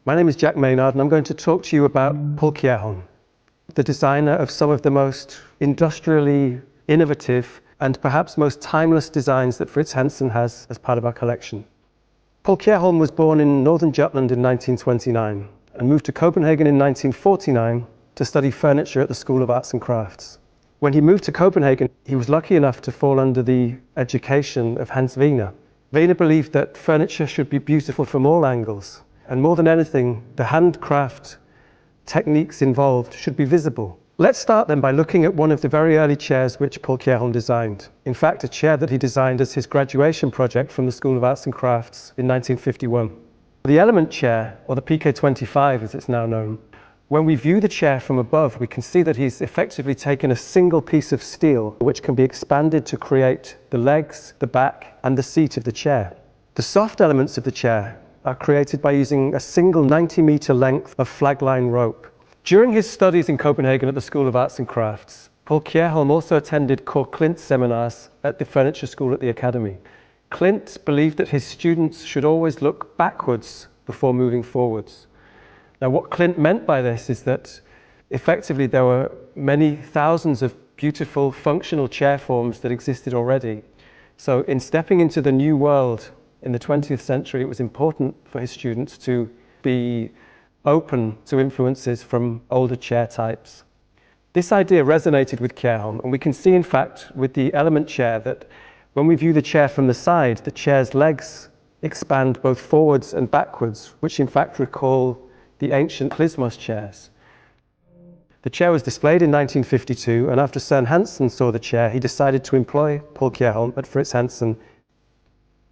My name is Jack Maynard and I'm going to talk to you about Poul Kjærholm, the designer of some of the most industrially innovative and perhaps most timeless designs that Fritz Hansen has as part of our collection. Poul Kjærholm was born in northern Jutland in 1929 and moved to Copenhagen in 1949 to study furniture at the School of Arts and Crafts. When he moved to Copenhagen, he was lucky enough to fall under the education of Hans Wegner. Wegner believed that furniture should be beautiful from all angles, and more than anything, the handcraft techniques involved should be visible. Let's start then by looking at one of the very early chairs which Poul Kjærholm designed. In fact, a chair that he designed as his graduation project from the School of Arts and Crafts in 1951. The Element chair, or the PK25 as it's now known, when we view the chair from above, we can see that he's effectively taken a single piece of steel which can be expanded to create the legs, the back, and the seat of the chair. The soft elements of the chair are created by using a single 90-meter length of flagline rope. During his studies in Copenhagen at the School of Arts and Crafts, Poul Kjærholm also attended Kåre Klint's seminars at the furniture school at the Academy. Klint believed that his students should always look backwards before moving forwards. Now, what Klint meant by this is that effectively there were many thousands of beautiful functional chair forms that existed already. So in stepping into the new world in the 20th century, it was important for his students to be open to influences from older chair types. This idea resonated with Kjærholm, and we can see in fact with the Element chair that when we view the chair from the side, the chair's legs expand both forwards and backwards, which in fact recall the ancient Klismos chairs. The chair was displayed in 1952, and after Søren Hansen saw the chair, he decided to employ Poul Kjærholm at Fritz Hansen.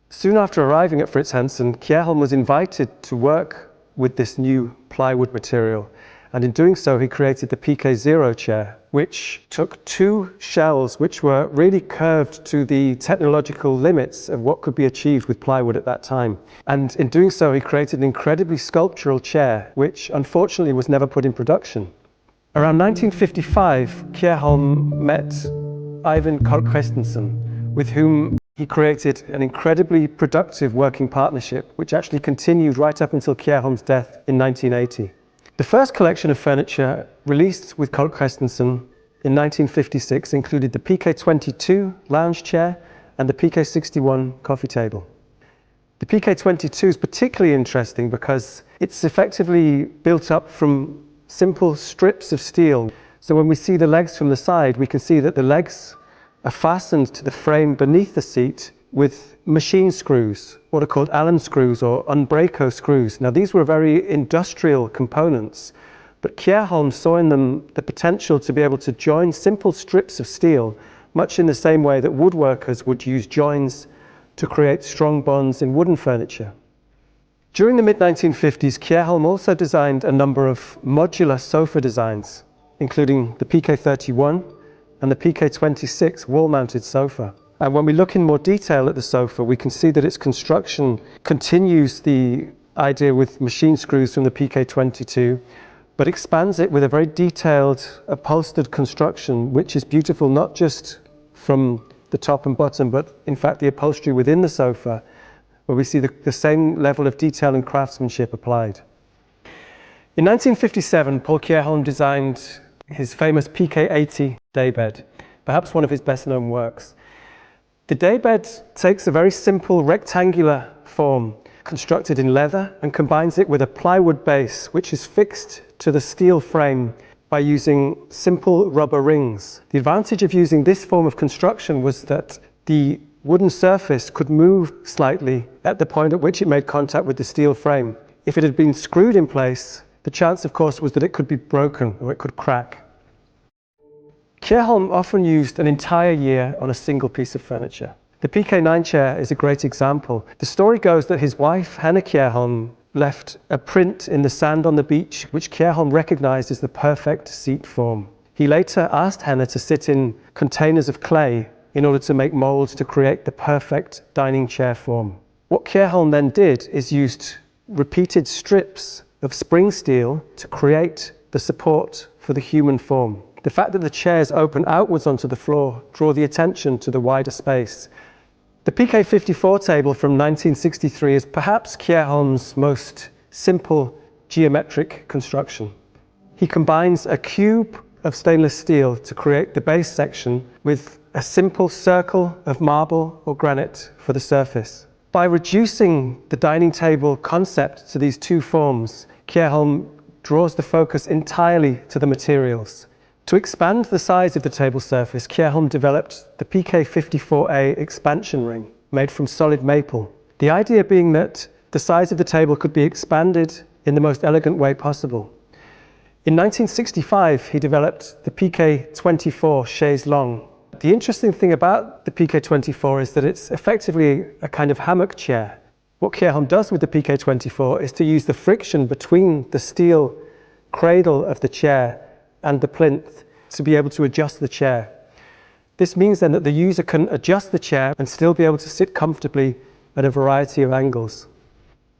Soon after arriving at Fritz Hansen, Kjærholm was invited to work with this new plywood material, and in doing so he created the PK0 chair, which took two shells which were really curved to the technological limits of what could be achieved with plywood at that time. And in doing so he created an incredibly sculptural chair, which unfortunately was never put in production. Around 1955, Kjærholm met Eivind Kold Christensen, with whom he created an incredibly productive working partnership, which actually continued right up until Kjærholm's death in 1980. The first collection of furniture released with Kold Christensen in 1956 included the PK22 lounge chair and the PK61 coffee table. The PK22 is particularly interesting because it's effectively built up from simple strips of steel. So when we see the legs from the side, we can see that the legs are fastened to the frame beneath the seat with machine screws, what are called Allen screws or Unbraco screws. Now these were very industrial components, but Kjærholm saw in them the potential to be able to join simple strips of steel, much in the same way that woodworkers would use joins to create strong bonds in wooden furniture. During the mid-1950s, Kjærholm also designed a number of modular sofa designs, including the PK31 and the PK26 wall-mounted sofa. And when we look in more detail at the sofa, we can see that its construction continues the idea with machine screws from the PK22, but expands it with a very detailed upholstered construction, which is beautiful not just from the top and bottom, but in fact the upholstery within the sofa, where we see the same level of detail and craftsmanship applied. In 1957, Poul Kjærholm designed his famous PK80 daybed, perhaps one of his best-known works. The daybed takes a very simple rectangular form constructed in leather and combines it with a plywood base which is fixed to the steel frame by using simple rubber rings. The advantage of using this form of construction was that the wooden surface could move slightly at the point at which it made contact with the steel frame. If it had been screwed in place, the chance of course was that it could be broken or it could crack. Kjærholm often used an entire year on a single piece of furniture. The PK9 chair is a great example. The story goes that his wife, Hanne Kjærholm, left a print in the sand on the beach, which Kjærholm recognized as the perfect seat form. He later asked Hanne to sit in containers of clay in order to make molds to create the perfect dining chair form. What Kjærholm then did is used repeated strips of spring steel to create the support for the human form. The fact that the chairs open outwards onto the floor draw the attention to the wider space. The PK54 table from 1963 is perhaps Kjærholm's most simple geometric construction. He combines a cube of stainless steel to create the base section with a simple circle of marble or granite for the surface. By reducing the dining table concept to these two forms, Kjærholm draws the focus entirely to the materials. To expand the size of the table surface, Kjærholm developed the PK54A expansion ring, made from solid maple. The idea being that the size of the table could be expanded in the most elegant way possible. In 1965, he developed the PK24 chaise longue. The interesting thing about the PK24 is that it's effectively a kind of hammock chair. What Kjærholm does with the PK24 is to use the friction between the steel cradle of the chair and the plinth to be able to adjust the chair. This means then that the user can adjust the chair and still be able to sit comfortably at a variety of angles.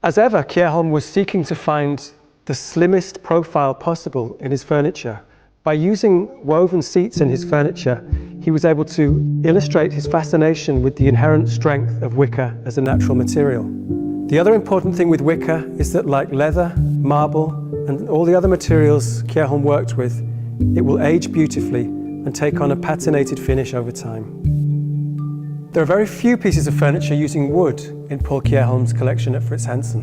As ever, Kjærholm was seeking to find the slimmest profile possible in his furniture. By using woven seats in his furniture, he was able to illustrate his fascination with the inherent strength of wicker as a natural material. The other important thing with wicker is that, like leather, marble, and all the other materials Kjærholm worked with, it will age beautifully and take on a patinated finish over time. There are very few pieces of furniture using wood in Poul Kjærholm's collection at Fritz Hansen.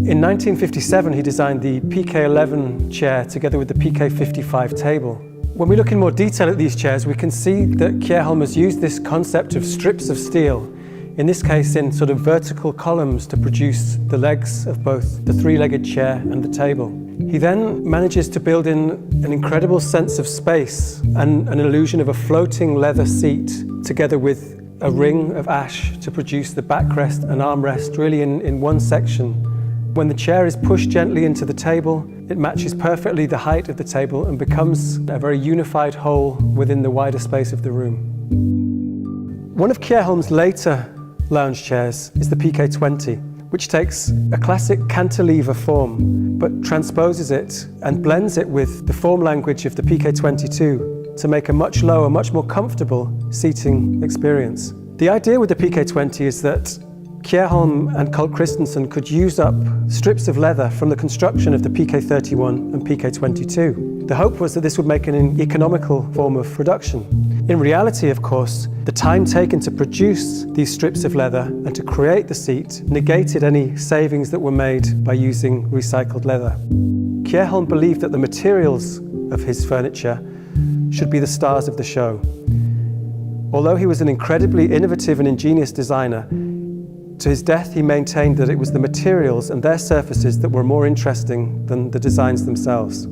In 1957, he designed the PK11 chair together with the PK55 table. When we look in more detail at these chairs, we can see that Kjærholm has used this concept of strips of steel, in this case in sort of vertical columns, to produce the legs of both the three-legged chair and the table. He then manages to build in an incredible sense of space and an illusion of a floating leather seat together with a ring of ash to produce the backrest and armrest really in one section. When the chair is pushed gently into the table, it matches perfectly the height of the table and becomes a very unified whole within the wider space of the room. One of Kjærholm's later lounge chairs is the PK20, which takes a classic cantilever form but transposes it and blends it with the form language of the PK22 to make a much lower, much more comfortable seating experience. The idea with the PK20 is that Kjærholm and Carl Christensen could use up strips of leather from the construction of the PK31 and PK22. The hope was that this would make an economical form of production. In reality, of course, the time taken to produce these strips of leather and to create the seat negated any savings that were made by using recycled leather. Kjærholm believed that the materials of his furniture should be the stars of the show. Although he was an incredibly innovative and ingenious designer, to his death he maintained that it was the materials and their surfaces that were more interesting than the designs themselves.